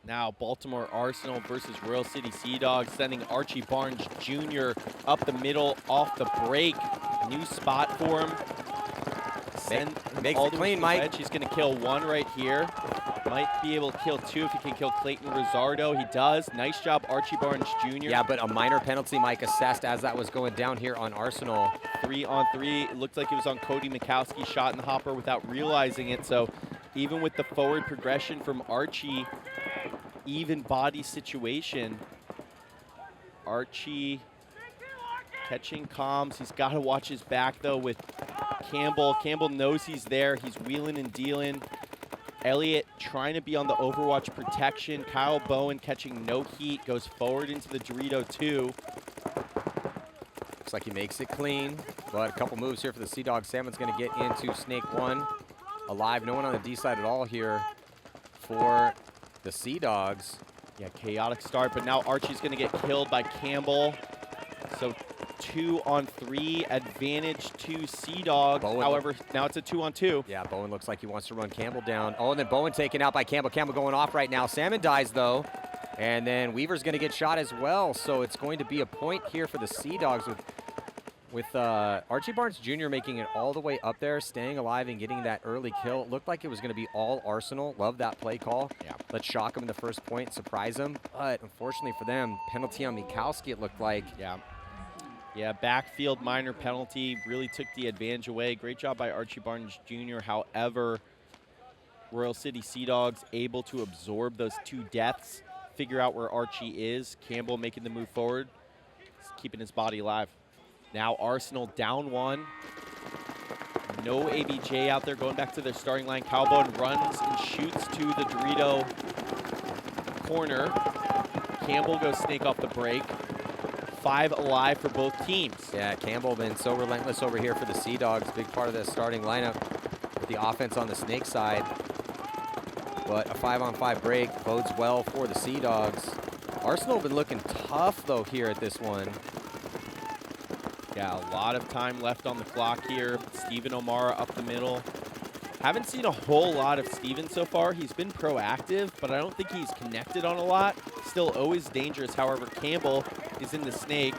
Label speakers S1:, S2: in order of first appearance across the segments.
S1: Now Baltimore Arsenal versus Royal City Seadogs, sending Archie Barnes Jr. up the middle off the break. New spot for him.
S2: Makes
S1: all
S2: it
S1: the
S2: clean,
S1: way
S2: Mike.
S1: wedge. He's going to kill one right here. Might be able to kill two if he can kill Clayton Rizzardo. He does. Nice job, Archie Barnes Jr.
S2: Yeah, but a minor penalty, Mike, assessed as that was going down here on Arsenal.
S1: 3-on-3. It looked like it was on Cody Mikowski, shot in the hopper without realizing it. So even with the forward progression from Archie, even body situation, Archie catching comms. He's got to watch his back, though, with Campbell. Campbell knows he's there. He's wheeling and dealing. Elliott trying to be on the overwatch protection. Kyle Bowen catching no heat, goes forward into the Dorito 2.
S2: Looks like he makes it clean, but a couple moves here for the Seadogs. Salmon's going to get into Snake 1. Alive, no one on the D side at all here for the Seadogs.
S1: Yeah, chaotic start, but now Archie's going to get killed by Campbell. So 2-on-3, advantage to Seadogs. However, now it's a 2-on-2.
S2: Yeah, Bowen looks like he wants to run Campbell down. Oh, and then Bowen taken out by Campbell. Campbell going off right now. Salmon dies, though. And then Weaver's going to get shot as well. So it's going to be a point here for the Seadogs with Archie Barnes Jr. making it all the way up there, staying alive and getting that early kill. It looked like it was going to be all Arsenal. Love that play call.
S1: Yeah.
S2: Let's shock him in the first point, surprise him. But unfortunately for them, penalty on Mikowski, it looked like.
S1: Yeah. Yeah, backfield minor penalty really took the advantage away. Great job by Archie Barnes Jr. However, Royal City Seadogs able to absorb those two deaths, figure out where Archie is. Campbell making the move forward, keeping his body alive. Now Arsenal down 1. No ABJ out there, going back to their starting line. Kyle Bowen runs and shoots to the Dorito corner. Campbell goes snake off the break. 5 alive for both teams.
S2: Yeah, Campbell been so relentless over here for the Seadogs. Big part of the starting lineup with the offense on the Snake side. But a 5-on-5 break bodes well for the Seadogs. Arsenal been looking tough, though, here at this one.
S1: Yeah, a lot of time left on the clock here. Steven O'Mara up the middle. Haven't seen a whole lot of Steven so far. He's been proactive, but I don't think he's connected on a lot. Still always dangerous. However, Campbell is in the Snake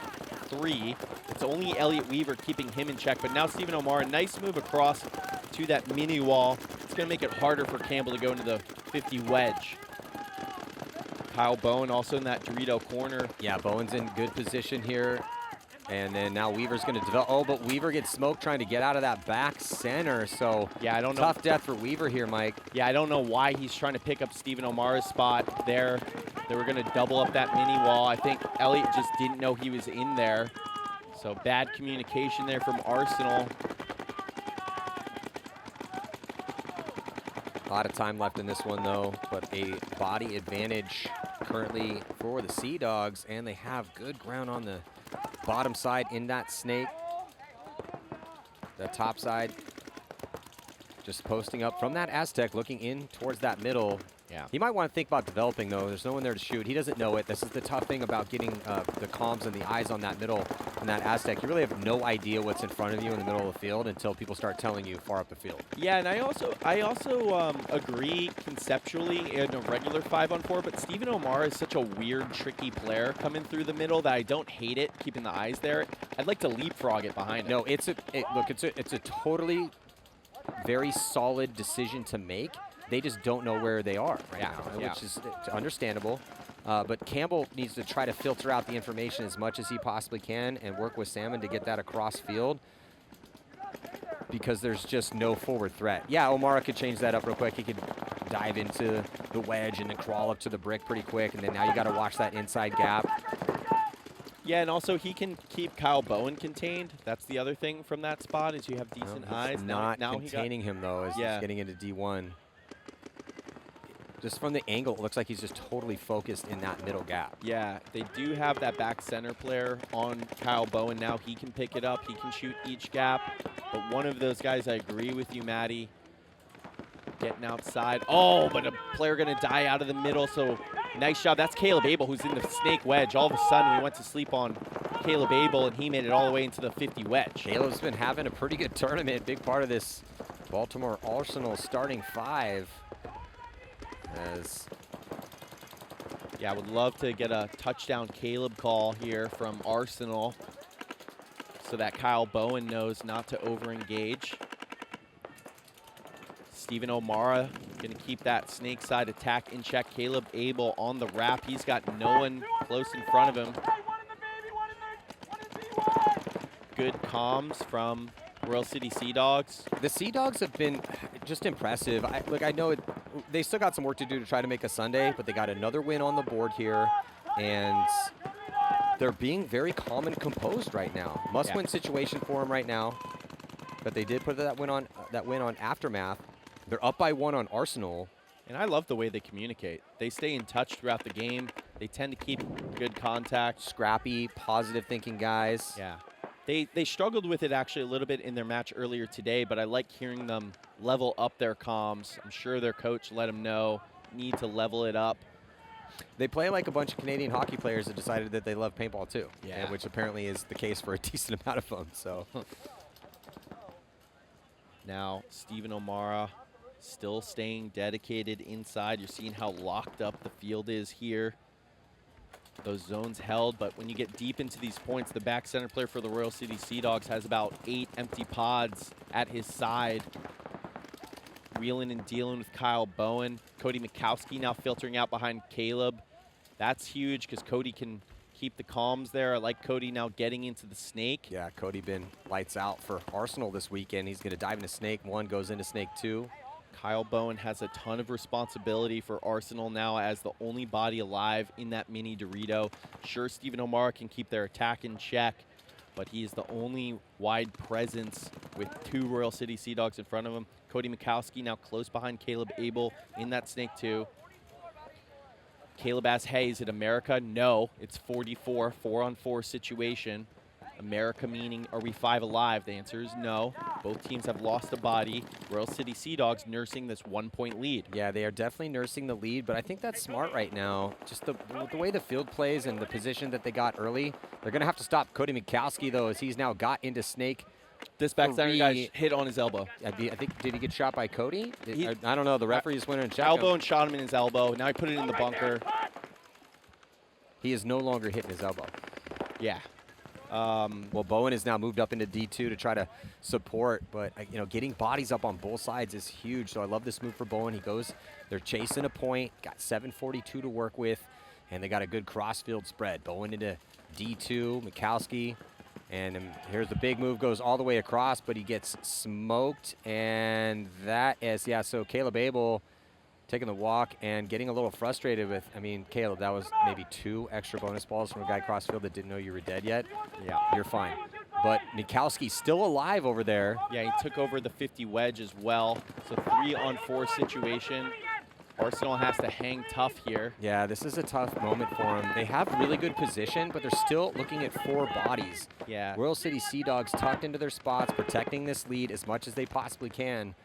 S1: 3. It's only Elliott Weaver keeping him in check, but now Steven O'Mara, nice move across to that mini wall. It's going to make it harder for Campbell to go into the 50 wedge. Kyle Bowen also in that Dorito corner.
S2: Yeah, Bowen's in good position here. And then now Weaver's going to develop. Oh, but Weaver gets smoked trying to get out of that back center. So
S1: yeah, I don't know.
S2: Tough death for Weaver here, Mike.
S1: Yeah, I don't know why he's trying to pick up Steven O'Mara's spot there. They were going to double up that mini wall. I think Elliott just didn't know he was in there. So bad communication there from Arsenal.
S2: A lot of time left in this one, though, but a body advantage currently for the Seadogs, and they have good ground on the bottom side in that Snake. The top side just posting up from that Aztec, looking in towards that middle.
S1: Yeah.
S2: He might want to think about developing, though. There's no one there to shoot. He doesn't know it. This is the tough thing about getting the comms and the eyes on that middle, on that Aztec. You really have no idea what's in front of you in the middle of the field until people start telling you far up the field.
S1: Yeah, and I also agree conceptually in a regular 5-on-4, but Steven O'Mara is such a weird, tricky player coming through the middle that I don't hate it, keeping the eyes there. I'd like to leapfrog it behind him.
S2: No, it's a totally very solid decision to make. They just don't know where they are right now, which is understandable. But Campbell needs to try to filter out the information as much as he possibly can and work with Salmon to get that across field, because there's just no forward threat. Yeah, O'Mara could change that up real quick. He could dive into the wedge and then crawl up to the brick pretty quick, and then now you got to watch that inside gap.
S1: Yeah, and also he can keep Kyle Bowen contained. That's the other thing from that spot, is you have decent eyes.
S2: Not
S1: now
S2: containing him, though, as he's getting into D1. Just from the angle, it looks like he's just totally focused in that middle gap.
S1: Yeah, they do have that back center player on Kyle Bowen now. He can pick it up. He can shoot each gap. But one of those guys, I agree with you, Maddie, getting outside. Oh, but a player going to die out of the middle. So nice job. That's Caleb Abel, who's in the Snake wedge. All of a sudden, we went to sleep on Caleb Abel, and he made it all the way into the 50 wedge.
S2: Caleb's been having a pretty good tournament. Big part of this Baltimore Arsenal starting 5. As
S1: Yeah, I would love to get a touchdown Caleb call here from Arsenal so that Kyle Bowen knows not to over-engage. Stephen O'Mara going to keep that snake side attack in check. Caleb Abel on the wrap. He's got no one close in front of him. Good comms from Royal City Seadogs.
S2: The Seadogs have been just impressive. I know they still got some work to do to try to make a Sunday, but they got another win on the board here, and they're being very calm and composed right now. Must-win situation for them right now, but they did put that win on Aftermath. They're up by 1 on Arsenal.
S1: And I love the way they communicate. They stay in touch throughout the game. They tend to keep good contact.
S2: Scrappy, positive-thinking guys.
S1: Yeah. They struggled with it actually a little bit in their match earlier today, but I like hearing them level up their comms. I'm sure their coach let them know, need to level it up.
S2: They play like a bunch of Canadian hockey players that decided that they love paintball too,
S1: yeah.
S2: Which apparently is the case for a decent amount of them. So
S1: now Stephen O'Mara still staying dedicated inside. You're seeing how locked up the field is here. Those zones held, but when you get deep into these points, the back center player for the Royal City Seadogs has about 8 empty pods at his side. Wheeling and dealing with Kyle Bowen. Cody Mikowski now filtering out behind Caleb. That's huge because Cody can keep the comms there. I like Cody now getting into the snake.
S2: Yeah, Cody been lights out for Arsenal this weekend. He's going to dive into snake 1, goes into snake 2.
S1: Kyle Bowen has a ton of responsibility for Arsenal now as the only body alive in that mini Dorito. Sure, Stephen O'Mara can keep their attack in check, but he is the only wide presence with 2 Royal City Seadogs in front of him. Cody Mikowski now close behind Caleb Abel in that snake 2. Caleb asks, hey, is it America? No, it's 44, 4-on-4 situation. America meaning, are we 5 alive? The answer is no. Both teams have lost a body. Royal City Seadogs nursing this 1-point lead.
S2: Yeah, they are definitely nursing the lead, but I think that's smart right now. Just the way the field plays and the position that they got early. They're going to have to stop Cody Mikowski, though, as he's now got into snake.
S1: This backside guy hit on his elbow.
S2: I think, did he get shot by Cody? I don't know. The referee just went in and checked
S1: elbow
S2: him.
S1: And shot him in his elbow. Now he put it in the bunker.
S2: He is no longer hitting his elbow.
S1: Yeah.
S2: Well, Bowen has now moved up into D2 to try to support, but getting bodies up on both sides is huge. So I love this move for Bowen. They're chasing a point, got 7:42 to work with, and they got a good cross-field spread. Bowen into D2, Mikowski, and here's the big move, goes all the way across, but he gets smoked, and that is, so Caleb Abel taking the walk and getting a little frustrated with, Caleb, that was maybe 2 extra bonus balls from a guy crossfield that didn't know you were dead yet.
S1: Yeah.
S2: You're fine. But Mikowski's still alive over there.
S1: Yeah, he took over the 50 wedge as well. So 3-on-4 situation. Arsenal has to hang tough here.
S2: Yeah, this is a tough moment for them. They have really good position, but they're still looking at 4 bodies.
S1: Yeah.
S2: Royal City Seadogs tucked into their spots, protecting this lead as much as they possibly can.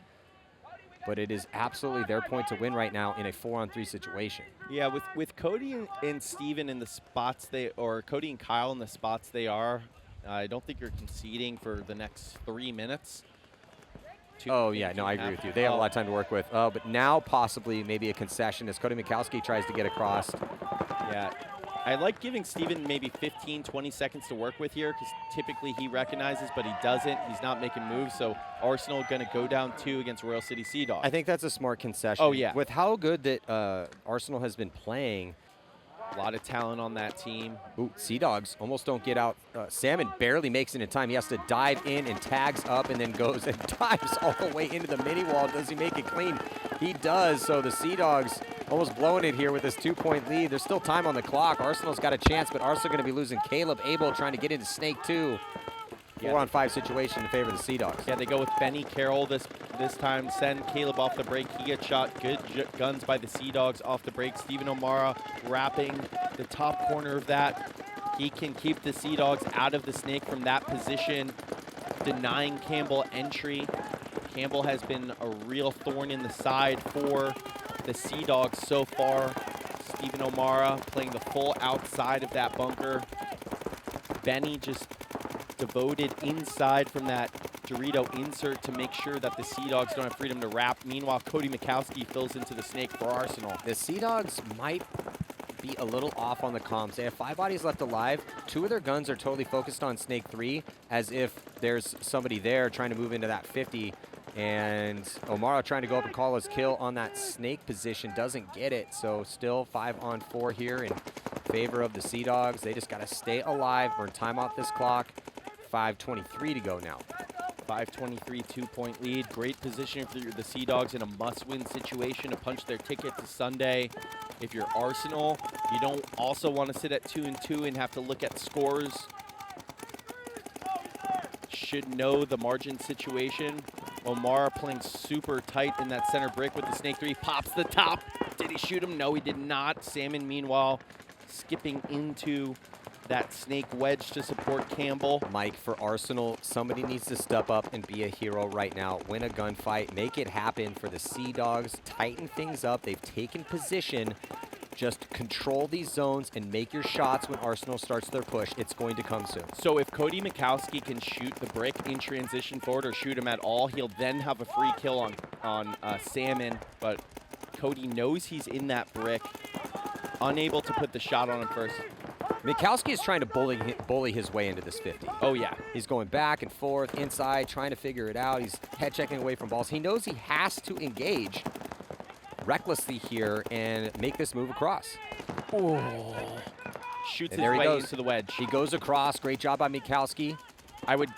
S2: But it is absolutely their point to win right now in a 4-on-3 situation.
S1: Yeah, with Cody and Steven in the spots or Cody and Kyle in the spots they are, I don't think you're conceding for the next 3 minutes.
S2: Oh, yeah, no, I agree with you. They have a lot of time to work with. But now possibly maybe a concession as Cody Mikowski tries to get across.
S1: Yeah. I like giving Steven maybe 15, 20 seconds to work with here because typically he recognizes, but he doesn't. He's not making moves, so Arsenal going to go down 2 against Royal City Seadogs.
S2: I think that's a smart concession.
S1: Oh, yeah.
S2: With how good that Arsenal has been playing.
S1: A lot of talent on that team.
S2: Ooh, Seadogs almost don't get out. Salmon barely makes it in time. He has to dive in and tags up and then goes and dives all the way into the mini wall. Does he make it clean? He does. So the Seadogs almost blowing it here with this 2-point lead. There's still time on the clock. Arsenal's got a chance, but Arsenal going to be losing Caleb Abel trying to get into Snake 2. 4-on-5 situation in favor of the Seadogs.
S1: Yeah, they go with Benny Carroll this time. Send Caleb off the break. He gets shot. Good guns by the Seadogs off the break. Stephen O'Mara wrapping the top corner of that. He can keep the Seadogs out of the snake from that position, denying Campbell entry. Campbell has been a real thorn in the side for the Seadogs so far. Stephen O'Mara playing the full outside of that bunker. Benny just devoted inside from that Dorito insert to make sure that the Seadogs don't have freedom to wrap. Meanwhile, Cody Mikowski fills into the snake for Arsenal.
S2: The Seadogs might be a little off on the comms. They have 5 bodies left alive. 2 of their guns are totally focused on Snake 3, as if there's somebody there trying to move into that 50. And O'Mara trying to go up and call his kill on that Snake position, doesn't get it. So still 5 on 4 here in favor of the Seadogs. They just got to stay alive, burn time off this clock. 5:23 to go now.
S1: 5:23, 2-point lead. Great position for the Seadogs in a must-win situation to punch their ticket to Sunday. If you're Arsenal, you don't also want to sit at 2-2 and have to look at scores. Should know the margin situation. O'Mara playing super tight in that center brick with the Snake 3. Pops the top. Did he shoot him? No, he did not. Salmon, meanwhile, skipping into that Snake wedge to support Campbell.
S2: Mike, for Arsenal, somebody needs to step up and be a hero right now. Win a gunfight. Make it happen for the Seadogs. Tighten things up. They've taken position. Just control these zones and make your shots when Arsenal starts their push. It's going to come soon.
S1: So if Cody Mikowski can shoot the brick in transition forward or shoot him at all, he'll then have a free kill on Salmon. But Cody knows he's in that brick, unable to put the shot on him first.
S2: Mikowski is trying to bully his way into this 50.
S1: Oh, yeah.
S2: He's going back and forth, inside, trying to figure it out. He's head checking away from balls. He knows he has to engage recklessly here and make this move across.
S1: Oh. Shoots his
S2: there he
S1: way
S2: goes
S1: into the wedge.
S2: He goes across. Great job by Mikowski.
S1: I would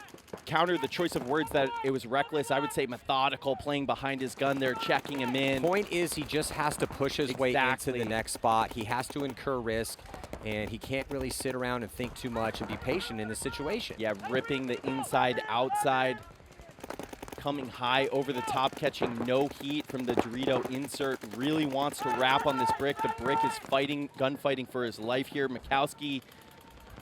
S1: counter the choice of words that it was reckless. I would say methodical, playing behind his gun there, checking him in.
S2: Point is he just has to push his way into the next spot. He has to incur risk, and he can't really sit around and think too much and be patient in this situation.
S1: Yeah, ripping the inside, outside, coming high over the top, catching no heat from the Dorito insert. Really wants to wrap on this brick. The brick is gunfighting for his life here. Mikowski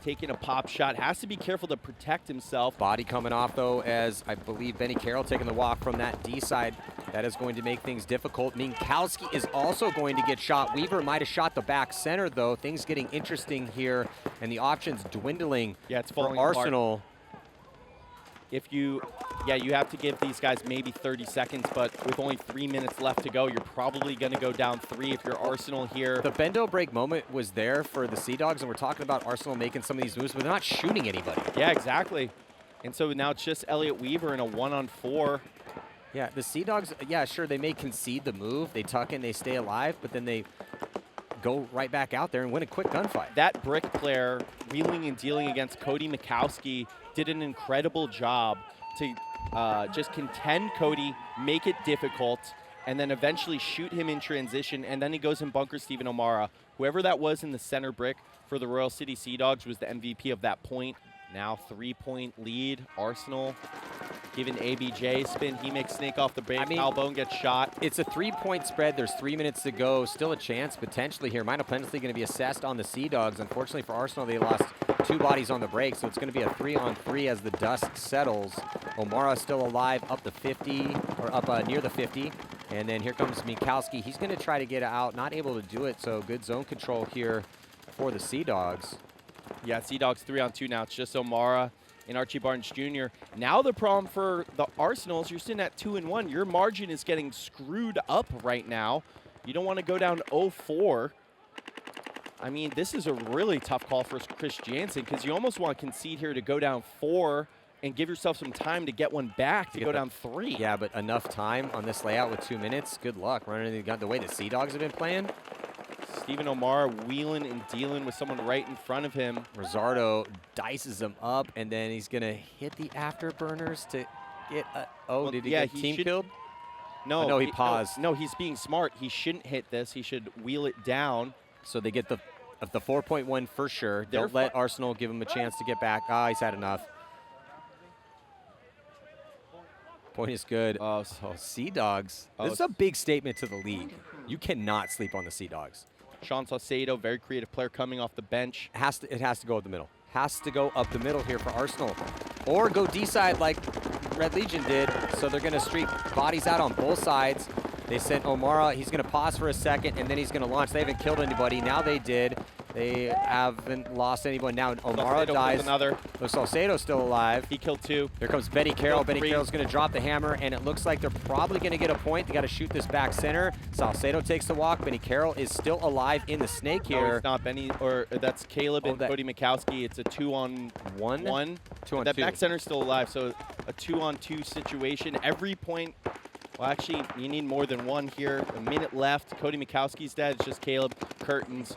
S1: taking a pop shot. Has to be careful to protect himself.
S2: Body coming off, though, as I believe Benny Carroll taking the walk from that D side. That is going to make things difficult. Minkowski is also going to get shot. Weaver might have shot the back center, though. Things getting interesting here, and the options dwindling for Arsenal.
S1: Apart. You have to give these guys maybe 30 seconds, but with only 3 minutes left to go, you're probably going to go down 3 if you're Arsenal here.
S2: The bendo break moment was there for the Seadogs, and we're talking about Arsenal making some of these moves, but they're not shooting anybody.
S1: Yeah, exactly. And so now it's just Elliott Weaver in a 1-on-4.
S2: Yeah, the Seadogs, yeah, sure, they may concede the move. They tuck in, they stay alive, but then they go right back out there and win a quick gunfight.
S1: That brick player, wheeling and dealing against Cody Mikowski, did an incredible job to just contend Cody, make it difficult, and then eventually shoot him in transition, and then he goes and bunkers Stephen O'Mara. Whoever that was in the center brick for the Royal City Seadogs was the MVP of that point. Now 3-point lead. Arsenal giving ABJ spin. He makes Snake off the break. Albone gets shot.
S2: It's a 3-point spread. There's 3 minutes to go. Still a chance potentially here. Minor penalty going to be assessed on the Seadogs. Unfortunately for Arsenal, they lost 2 bodies on the break, so it's going to be a 3-on-3 as the dust settles. O'Mara still alive up the 50, or up near the 50. And then here comes Mikowski. He's going to try to get out. Not able to do it, so good zone control here for the Seadogs.
S1: Yeah, Seadogs 3-on-2 now. It's just O'Mara and Archie Barnes Jr. Now the problem for the Arsenal is you're sitting at 2-1. Your margin is getting screwed up right now. You don't want to go down 0-4. I mean, this is a really tough call for Chris Jansen because you almost want to concede here to go down 4 and give yourself some time to get one back to go down 3.
S2: Yeah, but enough time on this layout with 2 minutes. Good luck running the gun the way the Seadogs have been playing.
S1: Stephen O'Mara wheeling and dealing with someone right in front of him.
S2: Rizzardo dices him up, and then he's going to hit the afterburners to get a... did he get team killed?
S1: No.
S2: No, he paused.
S1: No, he's being smart. He shouldn't hit this. He should wheel it down.
S2: So they get the 4-point for sure. Don't let Arsenal give him a chance to get back. He's had enough. Point is good.
S1: Oh,
S2: Seadogs. This is a big statement to the league. You cannot sleep on the Seadogs.
S1: Sean Saucedo, very creative player coming off the bench.
S2: It has to go up the middle. Has to go up the middle here for Arsenal. Or go D-side like Red Legion did. So they're going to streak bodies out on both sides. They sent O'Mara. He's going to pause for a second, and then he's going to launch. They haven't killed anybody. Now they did. They haven't lost anyone. Now Omara
S1: Salcedo
S2: dies.
S1: killed another.
S2: Oh, Salcedo's still alive.
S1: He killed 2.
S2: Here comes Benny Carroll.
S1: Killed
S2: Benny
S1: 3.
S2: Carroll's going to drop the hammer, and it looks like they're probably going to get a point. They got to shoot this back center. Salcedo takes the walk. Benny Carroll is still alive in the snake
S1: No,
S2: here.
S1: it's not Benny, or that's Caleb and Cody Mikowski. It's a 2-on-1.
S2: 2-on-2.
S1: That back center's still alive, so a 2-on-2 situation. Every point. Well, actually, you need more than one here. A minute left. Cody Mikowski's dead. It's just Caleb. Curtains.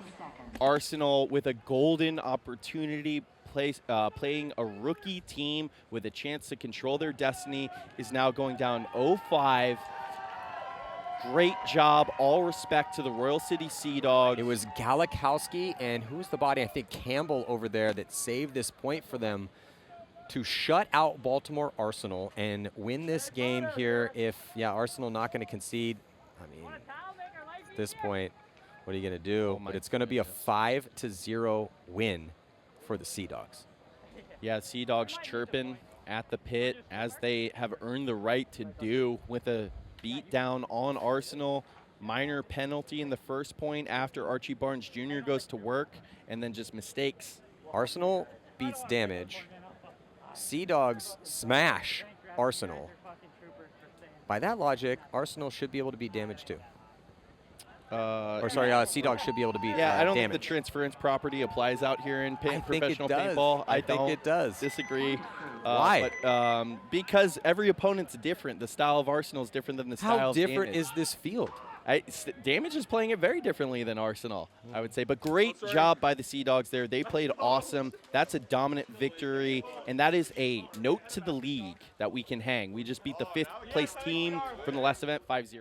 S1: Arsenal with a golden opportunity, playing a rookie team with a chance to control their destiny, is now going down 0-5. Great job. All respect to the Royal City Seadogs.
S2: It was Galikowski and who's the body? I think Campbell over there that saved this point for them to shut out Baltimore Arsenal and win this game here. If, Arsenal not going to concede, I mean, at this point, what are you going to do? But it's going to be a 5-0 win for the Seadogs.
S1: Yeah, Seadogs chirping at the pit as they have earned the right to do with a beat down on Arsenal. Minor penalty in the first point after Archie Barnes Jr. goes to work, and then just mistakes.
S2: Arsenal beats Damage. Seadogs smash Arsenal. By that logic, Arsenal should be able to beat Damage too. Seadogs should be able to beat
S1: I don't
S2: Damage.
S1: think the transference property applies out here in professional
S2: does.
S1: paintball.
S2: I think it does.
S1: Disagree.
S2: Why?
S1: But, because every opponent's different. The style of Arsenal is different than the style
S2: How
S1: of
S2: different
S1: Damage.
S2: is this field?
S1: Damage is playing it very differently than Arsenal, I would say. But great job by the Seadogs there. They played awesome. That's a dominant victory, and that is a note to the league that we can hang. We just beat the 5th place team from the last event 5-0.